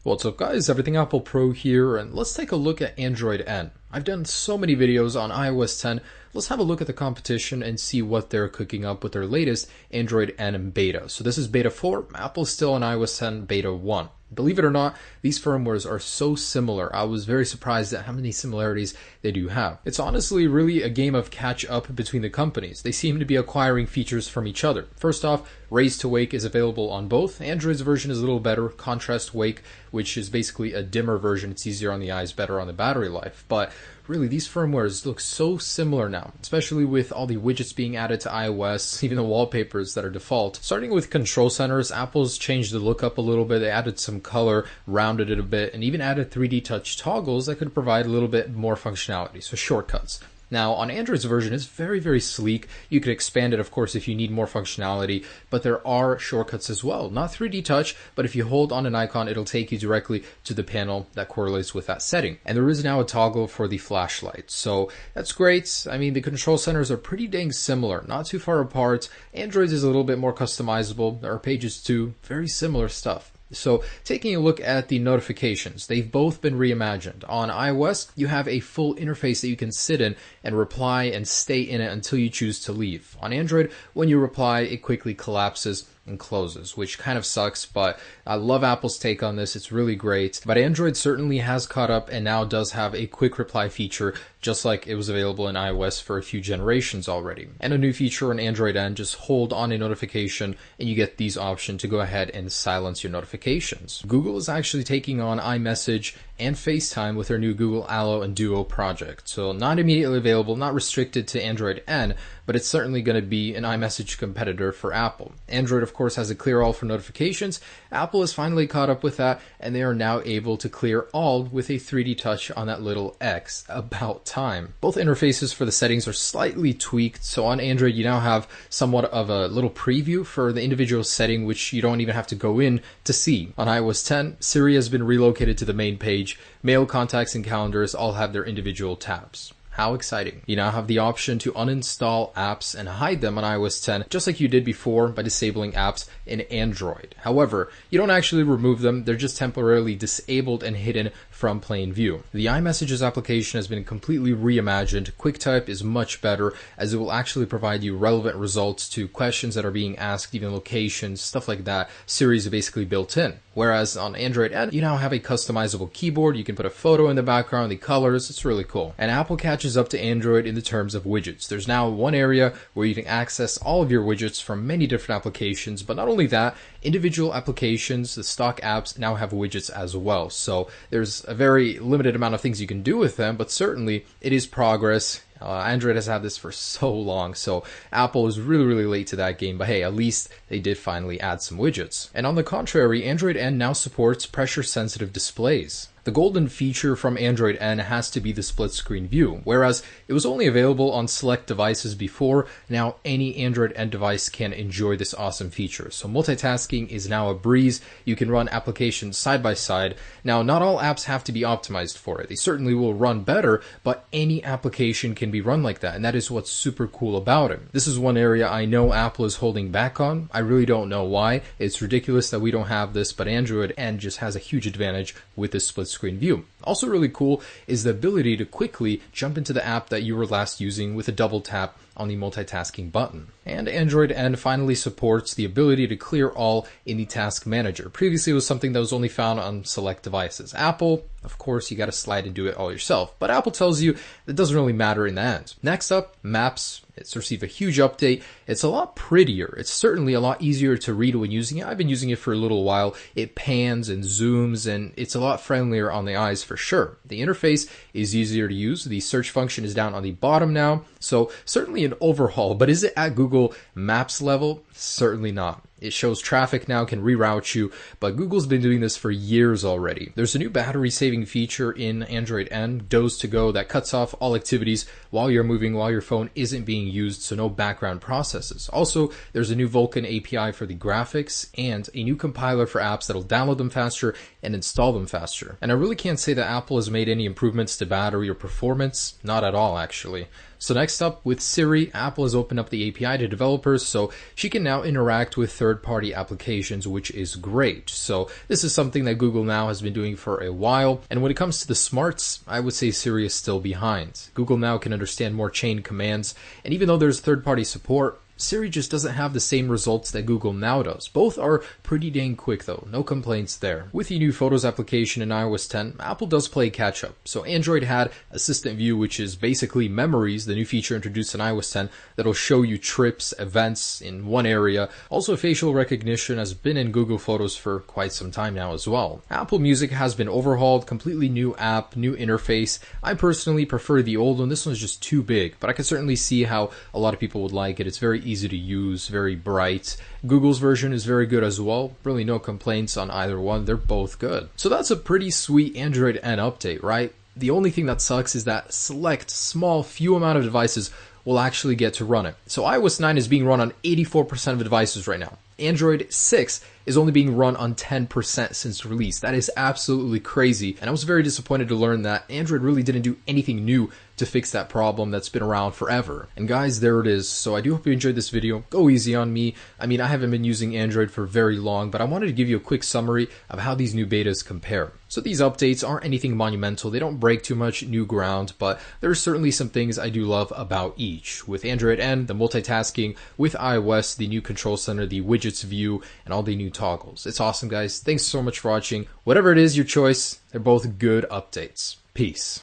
What's up guys, Everything Apple Pro here, and let's take a look at Android N. I've done so many videos on iOS 10, let's have a look at the competition and see what they're cooking up with their latest Android N beta. So this is beta 4, Apple's still on iOS 10 beta 1. Believe it or not, these firmwares are so similar. I was very surprised at how many similarities they do have. It's honestly really a game of catch up between the companies. They seem to be acquiring features from each other. First off, Raise to Wake is available on both. Android's version is a little better, Contrast Wake, which is basically a dimmer version. It's easier on the eyes, better on the battery life. But really, these firmwares look so similar now, especially with all the widgets being added to iOS, even the wallpapers that are default. Starting with control centers, Apple's changed the look up a little bit. They added some color, rounded it a bit, and even added 3D touch toggles that could provide a little bit more functionality, so shortcuts. Now, on Android's version, it's very, very sleek. You could expand it, of course, if you need more functionality, but there are shortcuts as well. Not 3D touch, but if you hold on an icon, it'll take you directly to the panel that correlates with that setting. And there is now a toggle for the flashlight, so that's great. I mean, the control centers are pretty dang similar, not too far apart. Android's is a little bit more customizable. There are pages too, very similar stuff. So taking a look at the notifications, they've both been reimagined. On iOS, you have a full interface that you can sit in and reply and stay in it until you choose to leave. On Android, when you reply, it quickly collapses and closes, which kind of sucks, but I love Apple's take on this. It's really great. But Android certainly has caught up and now does have a quick reply feature, just like it was available in iOS for a few generations already. And a new feature on Android N, just hold on a notification and you get these options to go ahead and silence your notifications. Google is actually taking on iMessage and FaceTime with their new Google Allo and Duo project. So not immediately available, not restricted to Android N, but it's certainly going to be an iMessage competitor for Apple. Android, of course, has a clear all for notifications. Apple has finally caught up with that, and they are now able to clear all with a 3D touch on that little X. About time. Both interfaces for the settings are slightly tweaked, so on Android you now have somewhat of a little preview for the individual setting, which you don't even have to go in to see. On iOS 10, Siri has been relocated to the main page. Mail, contacts, and calendars all have their individual tabs. How exciting. You now have the option to uninstall apps and hide them on iOS 10, just like you did before by disabling apps in Android. However, you don't actually remove them, they're just temporarily disabled and hidden from plain view. The iMessages application has been completely reimagined. QuickType is much better, as it will actually provide you relevant results to questions that are being asked, even locations, stuff like that. Siri is basically built in. Whereas on Android N, you now have a customizable keyboard, you can put a photo in the background, the colors, it's really cool. And Apple catches up to Android in the terms of widgets. There's now one area where you can access all of your widgets from many different applications, but not only that, individual applications, the stock apps now have widgets as well. So there's a very limited amount of things you can do with them, but certainly it is progress. Android has had this for so long, so Apple is really, really late to that game, but hey, at least they did finally add some widgets. And on the contrary, Android N now supports pressure-sensitive displays. The golden feature from Android N has to be the split screen view, whereas it was only available on select devices before. Now any Android N device can enjoy this awesome feature. So multitasking is now a breeze. You can run applications side by side. Now not all apps have to be optimized for it. They certainly will run better, but any application can be run like that, and that is what's super cool about it. This is one area I know Apple is holding back on. I really don't know why. It's ridiculous that we don't have this, but Android N just has a huge advantage with this split screen view. Also really cool is the ability to quickly jump into the app that you were last using with a double tap on the multitasking button. And Android N finally supports the ability to clear all in the task manager. Previously it was something that was only found on select devices. Apple, of course, you got to slide and do it all yourself, but Apple tells you it doesn't really matter in the end. Next up, Maps. It's received a huge update. It's a lot prettier. It's certainly a lot easier to read when using it. I've been using it for a little while. It pans and zooms, and it's a lot friendlier on the eyes for sure. The interface is easier to use. The search function is down on the bottom now, so certainly an overhaul, but is it at Google Maps level? Certainly not. It shows traffic now, can reroute you, but Google's been doing this for years already. There's a new battery saving feature in Android N, Doze to Go, that cuts off all activities while you're moving, while your phone isn't being used, so no background processes. Also, there's a new Vulkan API for the graphics and a new compiler for apps that'll download them faster and install them faster. And I really can't say that Apple has made any improvements to battery or performance, not at all actually. So next up, with Siri, Apple has opened up the API to developers, so she can now interact with third-party applications, which is great. So this is something that Google Now has been doing for a while, and when it comes to the smarts, I would say Siri is still behind. Google Now can understand more chain commands, and even though there's third-party support, Siri just doesn't have the same results that Google Now does. Both are pretty dang quick though, no complaints there. With the new Photos application in iOS 10, Apple does play catch up. So Android had Assistant View, which is basically Memories, the new feature introduced in iOS 10 that'll show you trips, events in one area. Also, facial recognition has been in Google Photos for quite some time now as well. Apple Music has been overhauled, completely new app, new interface. I personally prefer the old one. This one's just too big, but I can certainly see how a lot of people would like it. It's very easy to use, very bright. Google's version is very good as well. Really no complaints on either one. They're both good. So that's a pretty sweet Android N update, right? The only thing that sucks is that select, small, few amount of devices will actually get to run it. So iOS 9 is being run on 84% of devices right now. Android 6 is only being run on 10% since release. That is absolutely crazy. And I was very disappointed to learn that Android really didn't do anything new to fix that problem that's been around forever. And guys, there it is. So I do hope you enjoyed this video. Go easy on me. I mean, I haven't been using Android for very long, but I wanted to give you a quick summary of how these new betas compare. So these updates aren't anything monumental. They don't break too much new ground, but there are certainly some things I do love about each. With Android N, the multitasking, with iOS, the new control center, the widgets view, and all the new toggles. It's awesome, guys. Thanks so much for watching. Whatever it is your choice, they're both good updates. Peace.